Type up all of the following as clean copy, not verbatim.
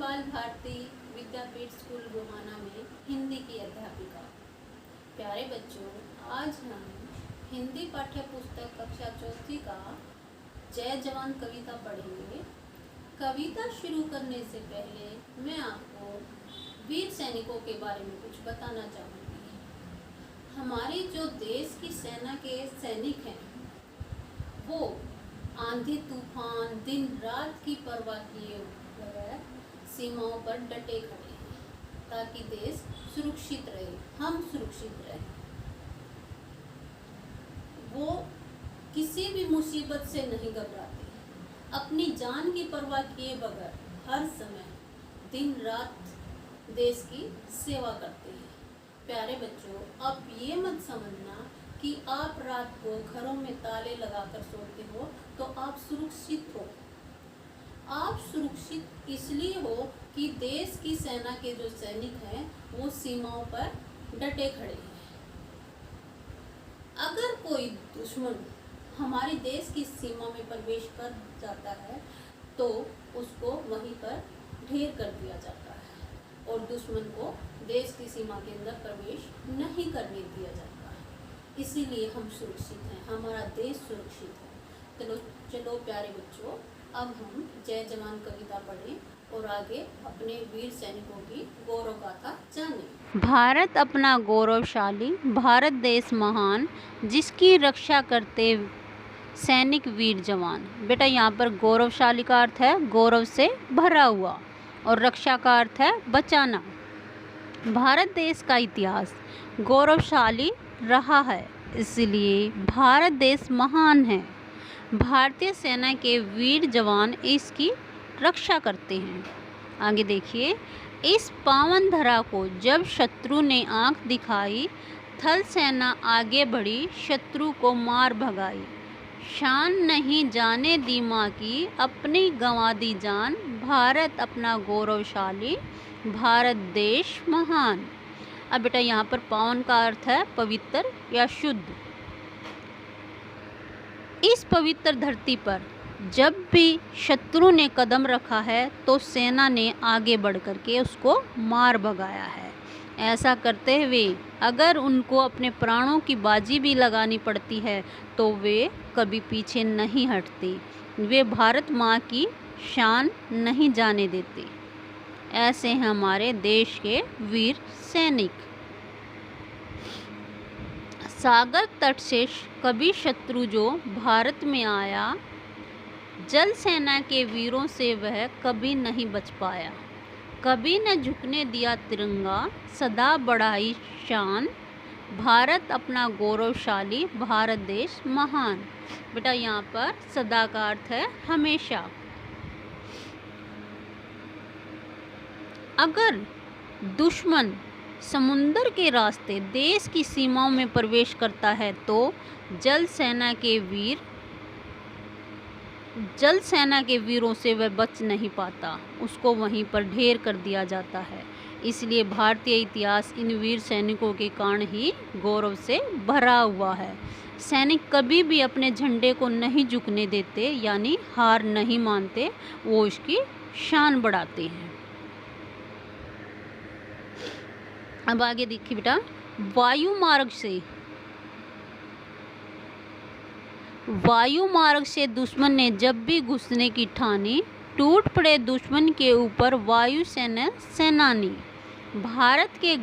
बाल भारती विद्यापीठ स्कूल गोहाना में हिंदी की अध्यापिका। प्यारे बच्चों, आज हम हिंदी पाठ्य पुस्तक कक्षा चौथी का जय जवान कविता पढ़ेंगे। कविता शुरू करने से पहले मैं आपको वीर सैनिकों के बारे में कुछ बताना चाहूँगी। हमारे जो देश की सेना के सैनिक हैं वो आंधी तूफान दिन रात की परवाह किए बगैर सीमाओं पर डटे खड़े हैं ताकि देश सुरक्षित रहे, हम सुरक्षित रहें। वो किसी भी मुसीबत से नहीं घबराते, अपनी जान की परवाह किए बगैर हर समय दिन रात देश की सेवा करते हैं। प्यारे बच्चों, अब ये मत समझना कि आप रात को घरों में ताले लगाकर सोते हो तो आप सुरक्षित हो। आप सुरक्षित इसलिए हो कि देश की सेना के जो सैनिक हैं वो सीमाओं पर डटे खड़े हैं। अगर कोई दुश्मन हमारे देश की सीमा में प्रवेश कर जाता है तो उसको वहीं पर ढेर कर दिया जाता है और दुश्मन को देश की सीमा के अंदर प्रवेश नहीं करने दिया जाता। इसीलिए हम सुरक्षित हैं, हमारा देश सुरक्षित है। चलो प्यारे बच्चों, अब हम जय जवान कविता पढ़ें और आगे अपने वीर सैनिकों की गौरव गाथा जानें। भारत अपना गौरवशाली, भारत देश महान, जिसकी रक्षा करते सैनिक वीर जवान। बेटा यहाँ पर गौरवशाली का अर्थ है गौरव से भरा हुआ और रक्षा का अर्थ है बचाना। भारत देश का इतिहास गौरवशाली रहा है, इसलिए भारत देश महान है। भारतीय सेना के वीर जवान इसकी रक्षा करते हैं। आगे देखिए, इस पावन धरा को जब शत्रु ने आंख दिखाई, थल सेना आगे बढ़ी, शत्रु को मार भगाई। शान नहीं जाने दी माँ की, अपनी गंवा दी जान, भारत अपना गौरवशाली, भारत देश महान। अब बेटा यहाँ पर पावन का अर्थ है पवित्र या शुद्ध। इस पवित्र धरती पर जब भी शत्रु ने कदम रखा है तो सेना ने आगे बढ़ कर के उसको मार भगाया है। ऐसा करते हुए अगर उनको अपने प्राणों की बाजी भी लगानी पड़ती है तो वे कभी पीछे नहीं हटते। वे भारत माँ की शान नहीं जाने देते। ऐसे हैं हमारे देश के वीर सैनिक। सागर तट से कभी शत्रु जो भारत में आया, जल सेना के वीरों से वह कभी नहीं बच पाया। कभी न झुकने दिया तिरंगा, सदा बढ़ाई शान, भारत अपना गौरवशाली, भारत देश महान। बेटा यहाँ पर सदा का अर्थ है हमेशा। अगर दुश्मन समुंदर के रास्ते देश की सीमाओं में प्रवेश करता है तो जल सेना के वीरों से वह बच नहीं पाता, उसको वहीं पर ढेर कर दिया जाता है। इसलिए भारतीय इतिहास इन वीर सैनिकों के कारण ही गौरव से भरा हुआ है। सैनिक कभी भी अपने झंडे को नहीं झुकने देते, यानी हार नहीं मानते, वो इसकी शान बढ़ाते हैं। अब आगे देखिए बेटा, वायु मार्ग से दुश्मन ने जब भी घुसने की ठानी, टूट पड़े दुश्मन के ऊपर वायु सेना सेनानी। भारत के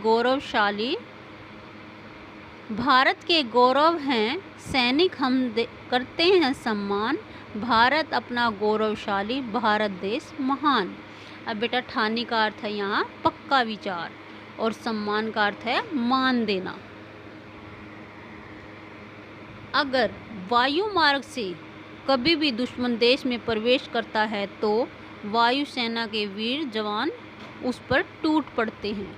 गौरव हैं सैनिक, हम करते हैं सम्मान, भारत अपना गौरवशाली, भारत देश महान। अब बेटा ठानी का अर्थ है यहाँ पक्का विचार और सम्मान का अर्थ है मान देना। अगर वायु मार्ग से कभी भी दुश्मन देश में प्रवेश करता है तो वायु सेना के वीर जवान उस पर टूट पड़ते हैं।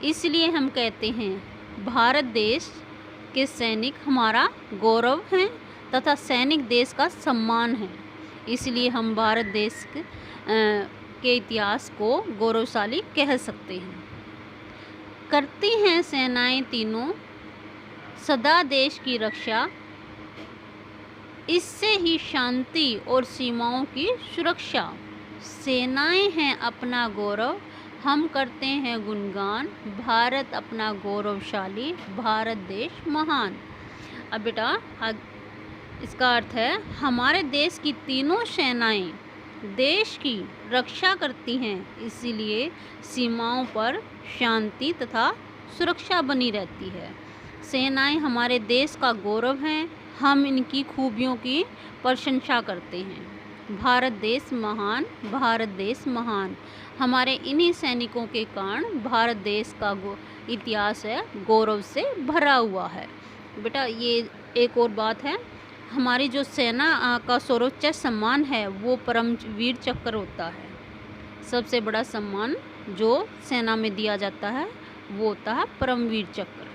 इसलिए हम कहते हैं भारत देश के सैनिक हमारा गौरव हैं तथा सैनिक देश का सम्मान है। इसलिए हम भारत देश के इतिहास को गौरवशाली कह सकते हैं। करती हैं सेनाएं तीनों सदा देश की रक्षा, इससे ही शांति और सीमाओं की सुरक्षा। सेनाएं हैं अपना गौरव, हम करते हैं गुणगान, भारत अपना गौरवशाली, भारत देश महान। अब बेटा इसका अर्थ है हमारे देश की तीनों सेनाएं देश की रक्षा करती हैं, इसीलिए सीमाओं पर शांति तथा सुरक्षा बनी रहती है। सेनाएं हमारे देश का गौरव हैं, हम इनकी खूबियों की प्रशंसा करते हैं। भारत देश महान, भारत देश महान। हमारे इन्हीं सैनिकों के कारण भारत देश का इतिहास है गौरव से भरा हुआ है। बेटा ये एक और बात है, हमारी जो सेना का सर्वोच्च सम्मान है वो परमवीर चक्र होता है। सबसे बड़ा सम्मान जो सेना में दिया जाता है वो होता है परमवीर चक्र।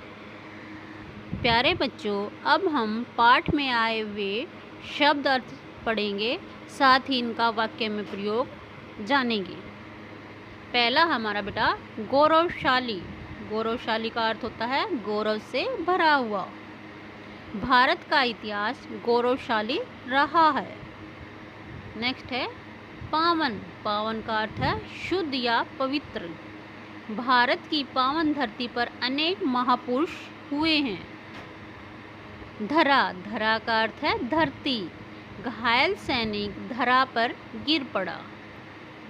प्यारे बच्चों, अब हम पाठ में आए हुए शब्द अर्थ पढ़ेंगे, साथ ही इनका वाक्य में प्रयोग जानेंगे। पहला हमारा बेटा गौरवशाली। गौरवशाली का अर्थ होता है गौरव से भरा हुआ। भारत का इतिहास गौरवशाली रहा है। नेक्स्ट है पावन। पावन का अर्थ है शुद्ध या पवित्र। भारत की पावन धरती पर अनेक महापुरुष हुए हैं। धरा। धरा का अर्थ है धरती। घायल सैनिक धरा पर गिर पड़ा।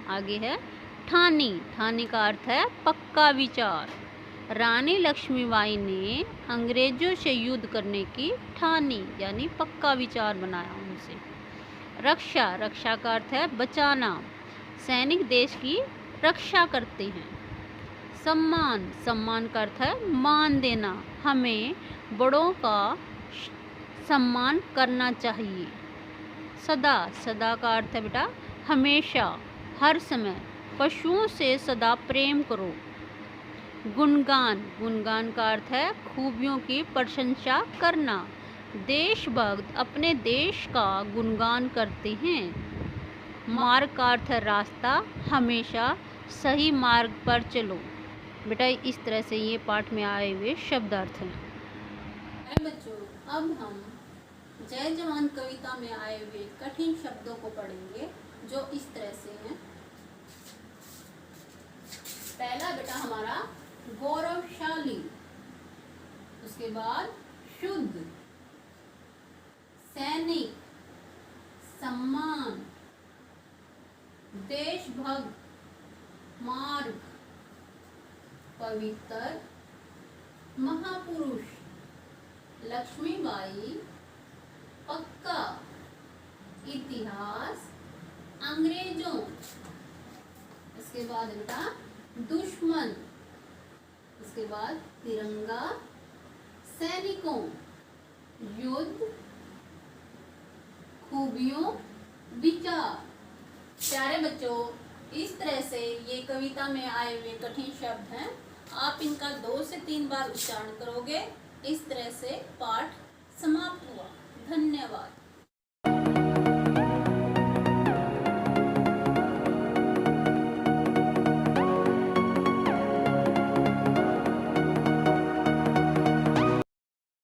आगे है ठानी। ठानी का अर्थ है पक्का विचार। रानी लक्ष्मीबाई ने अंग्रेजों से युद्ध करने की ठानी, यानी पक्का विचार बनाया उनसे। रक्षा। रक्षा का अर्थ है बचाना। सैनिक देश की रक्षा करते हैं। सम्मान। सम्मान का अर्थ है मान देना, हमें बड़ों का सम्मान करना चाहिए। सदा। सदा का अर्थ है बेटा हमेशा, हर समय। पशुओं से सदा प्रेम करो। गुणगान। गुणगान का अर्थ है खूबियों की प्रशंसा करना। देशभक्त अपने देश का गुणगान करते हैं। मार्ग का अर्थ है रास्ता, हमेशा सही मार्ग पर चलो। बेटा इस तरह से ये पाठ में आए हुए शब्दार्थ हैं। बच्चों, अब हम जय जवान कविता में आए हुए कठिन शब्दों को पढ़ेंगे, जो इस तरह से हैं। पहला बेटा हमारा गौरवशाली, उसके बाद शुद्ध, सैनिक, सम्मान, देशभक्त, मार्ग, पवित्र, महापुरुष, लक्ष्मीबाई, पक्का, इतिहास, अंग्रेजों। इसके बाद बेटा दुश्मन, उसके बाद तिरंगा, सैनिकों, युद्ध, खूबियों, विचार। प्यारे बच्चों, इस तरह से ये कविता में आए हुए कठिन शब्द हैं। आप इनका 2 से 3 बार उच्चारण करोगे। इस तरह से पाठ समाप्त हुआ।